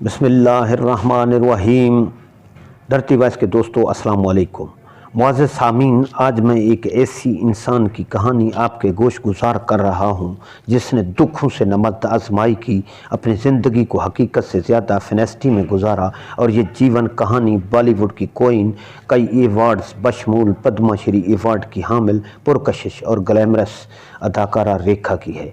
بسم اللہ الرحمن الرحیم۔ دھرتی وائس کے دوستو السلام علیکم۔ معزز سامعین، آج میں ایک ایسی انسان کی کہانی آپ کے گوش گزار کر رہا ہوں جس نے دکھوں سے نمت آزمائی کی، اپنی زندگی کو حقیقت سے زیادہ فینیسٹی میں گزارا، اور یہ جیون کہانی بالی ووڈ کی کوئن، کئی ایوارڈز بشمول پدما شری ایوارڈ کی حامل، پرکشش اور گلیمرس اداکارہ ریکھا کی ہے۔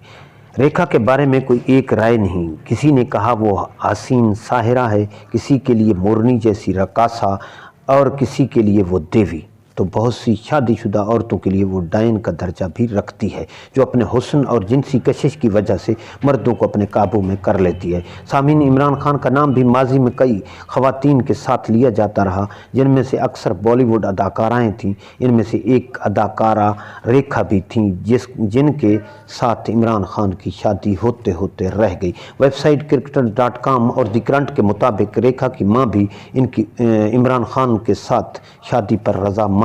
ریکھا کے بارے میں کوئی ایک رائے نہیں۔ کسی نے کہا وہ حسین ساحرہ ہے، کسی کے لیے مورنی جیسی رقاصہ، اور کسی کے لیے وہ دیوی۔ تو بہت سی شادی شدہ عورتوں کے لیے وہ ڈائن کا درجہ بھی رکھتی ہے، جو اپنے حسن اور جنسی کشش کی وجہ سے مردوں کو اپنے قابو میں کر لیتی ہے۔ سامعین، عمران خان کا نام بھی ماضی میں کئی خواتین کے ساتھ لیا جاتا رہا، جن میں سے اکثر بالی ووڈ اداکارائیں تھیں۔ ان میں سے ایک اداکارہ ریکھا بھی تھیں، جن کے ساتھ عمران خان کی شادی ہوتے ہوتے رہ گئی۔ ویب سائٹ کرکٹر.com اور دی کرنٹ کے مطابق ریکھا کی ماں بھی عمران خان کے ساتھ شادی پر رضامند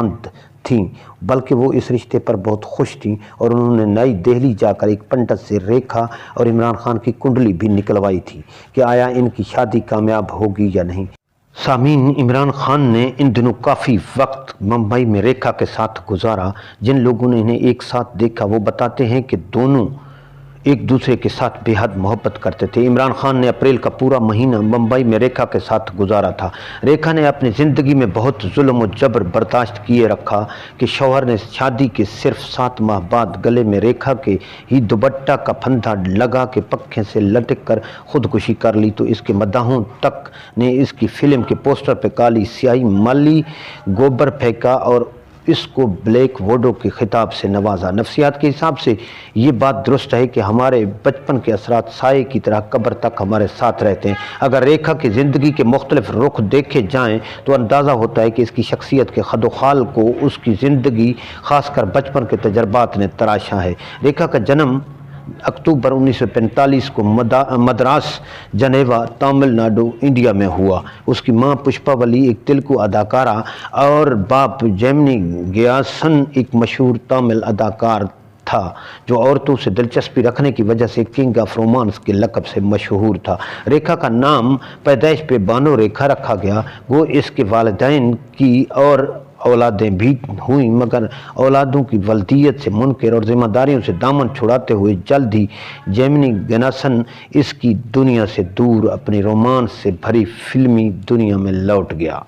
تھیں، بلکہ وہ اس رشتے پر بہت خوش تھیں، اور انہوں نے نئی دہلی جا کر ایک پنڈت سے ریکھا اور عمران خان کی کنڈلی بھی نکلوائی تھی کہ آیا ان کی شادی کامیاب ہوگی یا نہیں۔ سامعین، عمران خان نے ان دنوں کافی وقت ممبئی میں ریکھا کے ساتھ گزارا۔ جن لوگوں نے انہیں ایک ساتھ دیکھا وہ بتاتے ہیں کہ دونوں ایک دوسرے کے ساتھ بے حد محبت کرتے تھے۔ عمران خان نے اپریل کا پورا مہینہ ممبئی میں ریکھا کے ساتھ گزارا تھا۔ ریکھا نے اپنی زندگی میں بہت ظلم و جبر برداشت کیے رکھا کہ شوہر نے شادی کے صرف 7 ماہ بعد گلے میں ریکھا کے ہی دوپٹہ کا پھندا لگا کے پنکھے سے لٹک کر خودکشی کر لی تو اس کے مداحوں تک نے اس کی فلم کے پوسٹر پہ کالی سیاہی مالی گوبر پھینکا اور اس کو بلیک ووڈو کے خطاب سے نوازا۔ نفسیات کے حساب سے یہ بات درست ہے کہ ہمارے بچپن کے اثرات سائے کی طرح قبر تک ہمارے ساتھ رہتے ہیں۔ اگر ریکھا کی زندگی کے مختلف رخ دیکھے جائیں تو اندازہ ہوتا ہے کہ اس کی شخصیت کے خد و خال کو اس کی زندگی، خاص کر بچپن کے تجربات نے تراشا ہے۔ ریکھا کا جنم اکتوبر 1945 کو مدراس، جنیوا، تامل ناڈو، انڈیا میں ہوا۔ اس کی ماں پشپاولی ایک تیلگو اداکارہ اور باپ جیمنی گیاسن ایک مشہور تامل اداکار تھا، جو عورتوں سے دلچسپی رکھنے کی وجہ سے کنگ آف رومانس کے لقب سے مشہور تھا۔ ریکھا کا نام پیدائش پہ بانو ریکھا رکھا گیا۔ وہ اس کے والدین کی اور اولادیں بھی ہوئیں، مگر اولادوں کی ولدیت سے منکر اور ذمہ داریوں سے دامن چھڑاتے ہوئے جلد ہی جیمنی گیاسن اس کی دنیا سے دور اپنی رومانس سے بھری فلمی دنیا میں لوٹ گیا،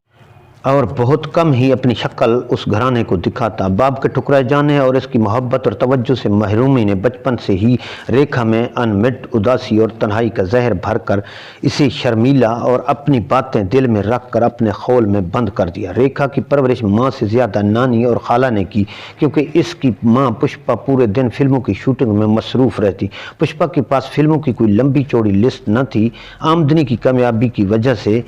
اور بہت کم ہی اپنی شکل اس گھرانے کو دکھاتا۔ باپ کے ٹھکرائے جانے اور اس کی محبت اور توجہ سے محرومی نے بچپن سے ہی ریکھا میں انمٹ اداسی اور تنہائی کا زہر بھر کر اسے شرمیلا اور اپنی باتیں دل میں رکھ کر اپنے خول میں بند کر دیا۔ ریکھا کی پرورش ماں سے زیادہ نانی اور خالہ نے کی، کیونکہ اس کی ماں پشپا پورے دن فلموں کی شوٹنگ میں مصروف رہتی۔ پشپا کے پاس فلموں کی کوئی لمبی چوڑی لسٹ نہ تھی۔ آمدنی کی کمیابی کی وجہ سے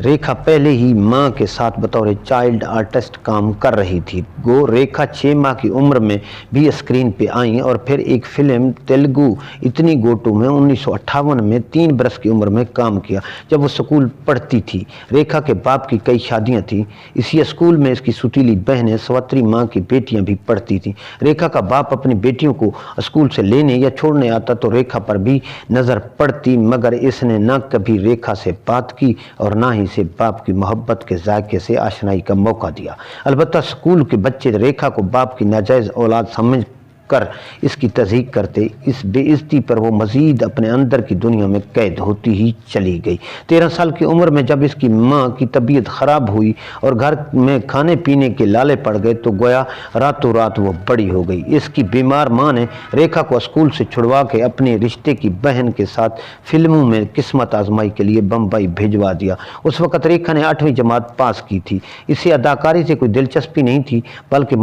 ریکھا پہلے ہی ماں کے ساتھ بطور چائلڈ آرٹسٹ کام کر رہی تھی۔ ریکھا 6 ماہ کی عمر میں بھی اسکرین پہ آئیں اور پھر ایک فلم تیلگو اتنی گوٹو میں 1958 میں 3 برس کی عمر میں کام کیا، جب وہ سکول پڑھتی تھی۔ ریکھا کے باپ کی کئی شادیاں تھیں۔ اسی اسکول میں اس کی سوتیلی بہنیں، سوتری ماں کی بیٹیاں بھی پڑھتی تھیں۔ ریکھا کا باپ اپنی بیٹیوں کو اسکول سے لینے یا چھوڑنے آتا تو ریکھا پر بھی نظر پڑتی، مگر اس نے نہ کبھی ریکھا سے بات کی اور نہ ہی سے باپ کی محبت کے ذائقے سے آشنائی کا موقع دیا۔ البتہ اسکول کے بچے ریکھا کو باپ کی ناجائز اولاد سمجھ کر اس کی تضحیک کرتے۔ اس بے عزتی پر وہ مزید اپنے اندر کی دنیا میں قید ہوتی ہی چلی گئی۔ 13 سال کی عمر میں جب اس کی ماں کی طبیعت خراب ہوئی اور گھر میں کھانے پینے کے لالے پڑ گئے تو گویا راتوں رات وہ بڑی ہو گئی۔ اس کی بیمار ماں نے ریکھا کو اسکول سے چھڑوا کے اپنے رشتے کی بہن کے ساتھ فلموں میں قسمت آزمائی کے لیے بمبئی بھیجوا دیا۔ اس وقت ریکھا نے 8ویں جماعت پاس کی تھی۔ اسے اداکاری سے کوئی دلچسپی نہیں تھی، بلکہ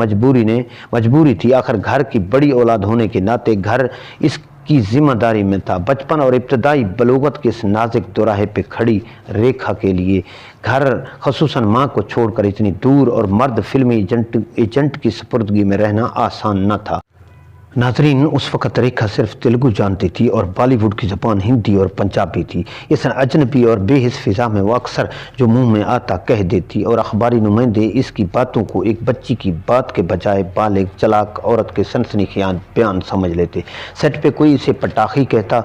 مجبوری تھی۔ آخر گھر کی بڑی اولاد ہونے کے ناطے گھر اس کی ذمہ داری میں تھا۔ بچپن اور ابتدائی بلوغت کے اس نازک دوراہے پہ کھڑی ریکھا کے لیے گھر، خصوصاً ماں کو چھوڑ کر اتنی دور اور مرد فلمی ایجنٹ کی سپردگی میں رہنا آسان نہ تھا۔ ناظرین، اس وقت ریکھا صرف تیلگو جانتی تھی اور بالی ووڈ کی زبان ہندی اور پنجابی تھی۔ اس اجنبی اور بے حس فضا میں وہ اکثر جو منہ میں آتا کہہ دیتی، اور اخباری نمائندے اس کی باتوں کو ایک بچی کی بات کے بجائے بالغ چالاک عورت کے سنسنی خیز بیان سمجھ لیتے۔ سیٹ پہ کوئی اسے پٹاخی کہتا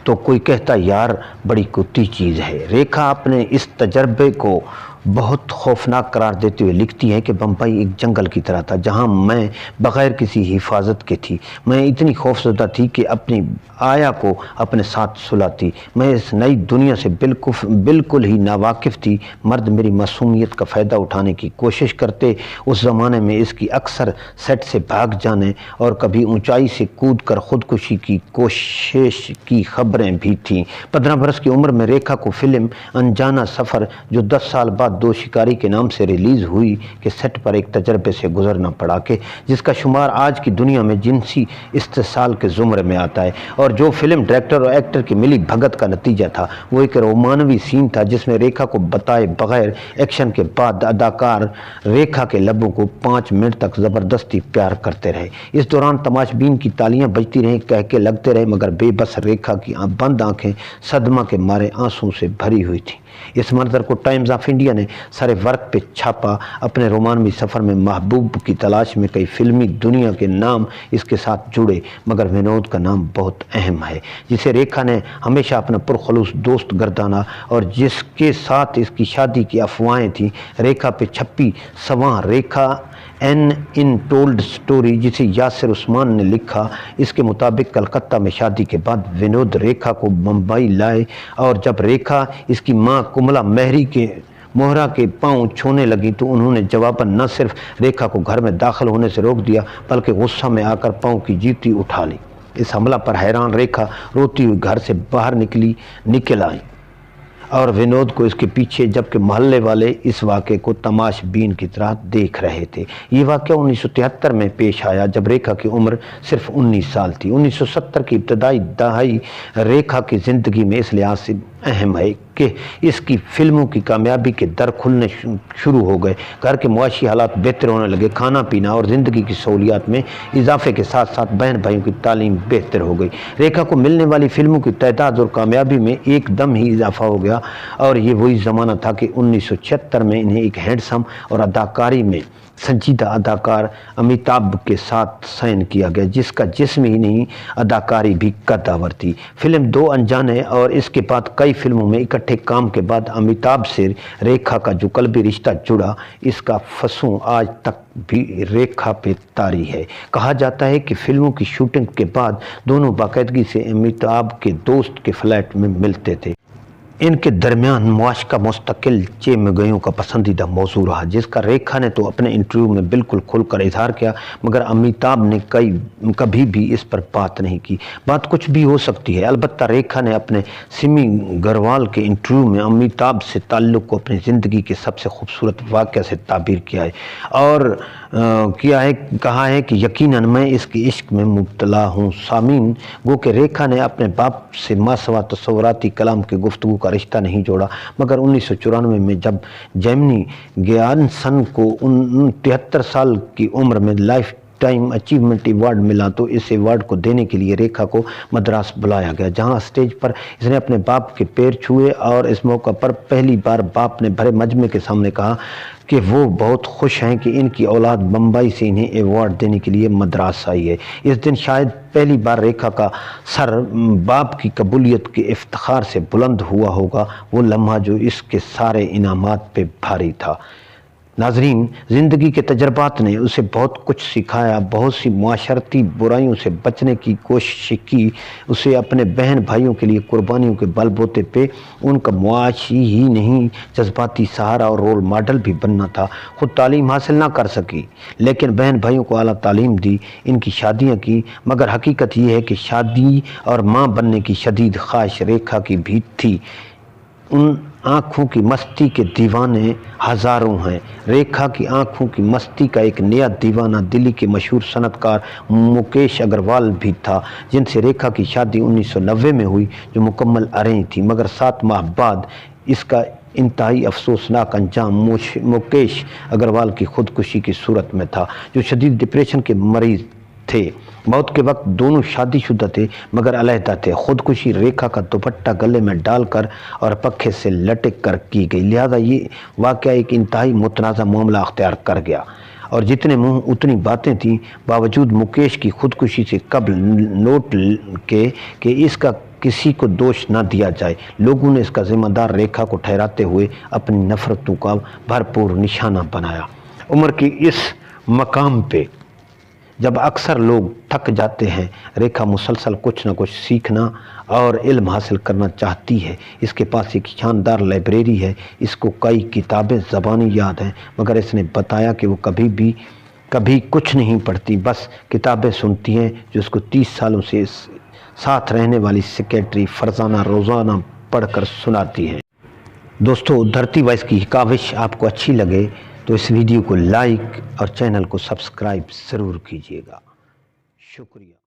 तो कोई कहता यार बड़ी कुत्ती चीज़ है। रेखा अपने इस तजर्बे को बहुत खौफनाक करार देते हुए लिखती हैं कि बम्बई एक जंगल की तरह था जहां मैं बग़ैर किसी हिफाजत के थी। मैं इतनी खौफजदा थी कि अपनी आया को अपने साथ सुलाती। मैं इस नई दुनिया से बिल्कुल ही नावाकिफ़ थी। मर्द मेरी मासूमियत का फ़ायदा उठाने की कोशिश करते। उस ज़माने में इसकी अक्सर सेट से भाग जाने और कभी ऊंचाई से कूद कर ख़ुदकुशी की कोशिश की खबरें भी थीं। 15 बरस की उम्र में रेखा को फ़िल्म अनजाना सफ़र, जो 10 साल बाद दो शिकारी के नाम से रिलीज़ हुई, के सेट पर एक तजर्बे से गुजरना पड़ा कि जिसका शुमार आज की दुनिया में जिनसी इस्तेसाल के ज़ुमरे में आता है। और जो फिल्म डायरेक्टर और एक्टर की मिली भगत का नतीजा था वो एक रोमानवी सीन था जिसमें रेखा को बताए बगैर एक्शन के बाद अदाकार रेखा के लबों को 5 मिनट तक ज़बरदस्ती प्यार करते रहे। इस दौरान तमाशबीन की तालियां बजती रहीं, कह के लगते रहे, मगर बेबस रेखा की बंद आंखें सदमा के मारे आंसू से भरी हुई थी। इस मंजर को टाइम्स ऑफ इंडिया ने सारे वर्क पे छापा। अपने रोमानवी सफ़र में महबूब की तलाश में कई फिल्मी दुनिया के नाम इसके साथ जुड़े, मगर विनोद का नाम बहुत अहम है, जिसे रेखा ने हमेशा अपना पुरखलूस दोस्त गर्दाना और जिसके साथ इसकी शादी की अफवाहें थीं। रेखा पे छपी सवां रेखा एन इन टोल्ड स्टोरी, जिसे यासिर उस्मान ने लिखा, इसके मुताबिक कलकत्ता में शादी के बाद विनोद रेखा को मुंबई लाए और जब रेखा इसकी मां कुमला मोहरा के पांव छूने लगी तो उन्होंने जवाबन न सिर्फ रेखा को घर में दाखिल होने से रोक दिया बल्कि गुस्सा में आकर पांव की जूती उठा ली। इस हमला पर हैरान रेखा रोती हुई घर से बाहर निकल आई और विनोद को इसके पीछे, जबकि मोहल्ले वाले इस वाक़े को तमाशबीन की तरह देख रहे थे। ये वाक़या 1973 में पेश आया जब रेखा की उम्र सिर्फ 19 साल थी। 1970 की इब्तदाई दहाई रेखा की ज़िंदगी में इस लिहाज से अहम है कि इसकी फिल्मों की कामयाबी के दर खुलने शुरू हो गए। घर के मुआशी हालात बेहतर होने लगे, खाना पीना और ज़िंदगी की सहूलियात में इजाफे के साथ साथ बहन भाइयों की तालीम बेहतर हो गई। रेखा को मिलने वाली फिल्मों की तादाद और कामयाबी में एकदम ही इजाफा हो गया और ये वही ज़माना था कि 1976 में इन्हें एक हैंडसम और अदाकारी में संजीदा अदाकार अमिताभ के साथ साइन किया गया, जिसका जिस्म ही नहीं अदाकारी भी कद्दावर थी। फिल्म दो अनजाने और इसके बाद कई फिल्मों में इकट्ठे काम के बाद अमिताभ से रेखा का जो कल्बी रिश्ता जुड़ा, इसका फसूं आज तक भी रेखा पे तारी है। कहा जाता है कि फिल्मों की शूटिंग के बाद दोनों बाकायदगी से अमिताभ के दोस्त के फ्लैट में मिलते थे। इनके दरमियान मुआशका मुस्तकिल चेमगयों का पसंदीदा मौजू रहा, जिसका रेखा ने तो अपने इंटरव्यू में बिल्कुल खुलकर इजहार किया, मगर अमिताभ ने कभी भी इस पर बात नहीं की। बात कुछ भी हो सकती है, अलबत्ता रेखा ने अपने सिमी गरवाल के इंटरव्यू में अमिताभ से ताल्लुक़ को अपनी ज़िंदगी के सबसे खूबसूरत वाक़या से ताबीर किया है और कहा है कि यकीनन मैं इसके इश्क में मुब्तला हूँ। सामीन, गो कि रेखा ने अपने बाप से मासवा तस्वुराती कलाम के गुफ्तगू का रिश्ता नहीं जोड़ा, मगर 1994 में जब जेमिनी ज्ञानसन को 73 साल की उम्र में लाइफ टाइम अचीवमेंट अवार्ड मिला तो इस अवार्ड को देने के लिए रेखा को मद्रास बुलाया गया, जहां स्टेज पर इसने अपने बाप के पैर छुए और इस मौका पर पहली बार बाप ने भरे मजमे के सामने कहा कि वो बहुत खुश हैं कि इनकी औलाद बम्बई से इन्हें अवार्ड देने के लिए मद्रास आई है। इस दिन शायद पहली बार रेखा का सर बाप की कबूलियत के इफ्तिखार से बुलंद हुआ होगा, वो लम्हा जो इसके सारे इनामात पे भारी था। नाजरीन, ज़िंदगी के तजर्बात ने उसे बहुत कुछ सिखाया, बहुत सी मुआशरती बुराइयों से बचने की कोशिश की, उसे अपने बहन भाइयों के लिए कुर्बानियों के बलबूते पे उनका मुआशी ही नहीं जज्बाती सहारा और रोल मॉडल भी बनना था। ख़ुद तालीम हासिल ना कर सकी लेकिन बहन भाइयों को आला तालीम दी, इनकी शादियाँ की, मगर हकीकत ये है कि शादी और माँ बनने की शदीद ख्वाहिश रेखा की भी थी। उन आँखों की मस्ती के दीवाने हज़ारों हैं। रेखा की आँखों की मस्ती का एक नया दीवाना दिल्ली के मशहूर सनतकार मुकेश अग्रवाल भी था, जिनसे रेखा की शादी 1990 में हुई, जो मुकम्मल अरेंज थी, मगर 7 माह बाद इसका इंतहाई अफसोसनाक अंजाम मुकेश अग्रवाल की खुदकुशी की सूरत में था, जो शदीद डिप्रेशन के मरीज़ थे। मौत के वक्त दोनों शादीशुदा थे मगर अलहदा थे। खुदकुशी रेखा का दुपट्टा गले में डालकर और पक्खे से लटक कर की गई, लिहाजा ये वाक़या एक इंतहाई मुतनाज़ा मामला अख्तियार कर गया और जितने मुँह उतनी बातें थीं। बावजूद मुकेश की खुदकुशी से कबल नोट के कि इसका किसी को दोष न दिया जाए। लोगों ने इसका जिम्मेदार रेखा को ठहराते हुए अपनी नफरतों का भरपूर निशाना बनाया। उम्र की इस मकाम पे जब अक्सर लोग थक जाते हैं, रेखा मुसलसल कुछ न कुछ सीखना और इल्म हासिल करना चाहती है। इसके पास एक शानदार लाइब्रेरी है, इसको कई किताबें ज़बानी याद हैं, मगर इसने बताया कि वो कभी कुछ नहीं पढ़ती, बस किताबें सुनती हैं जो उसको 30 सालों से साथ रहने वाली सेक्रेटरी फरजाना रोज़ाना पढ़कर सुनाती है। दोस्तों, धरती वॉइस की काविश आपको अच्छी लगे तो इस वीडियो को लाइक और चैनल को सब्सक्राइब ज़रूर कीजिएगा। शुक्रिया।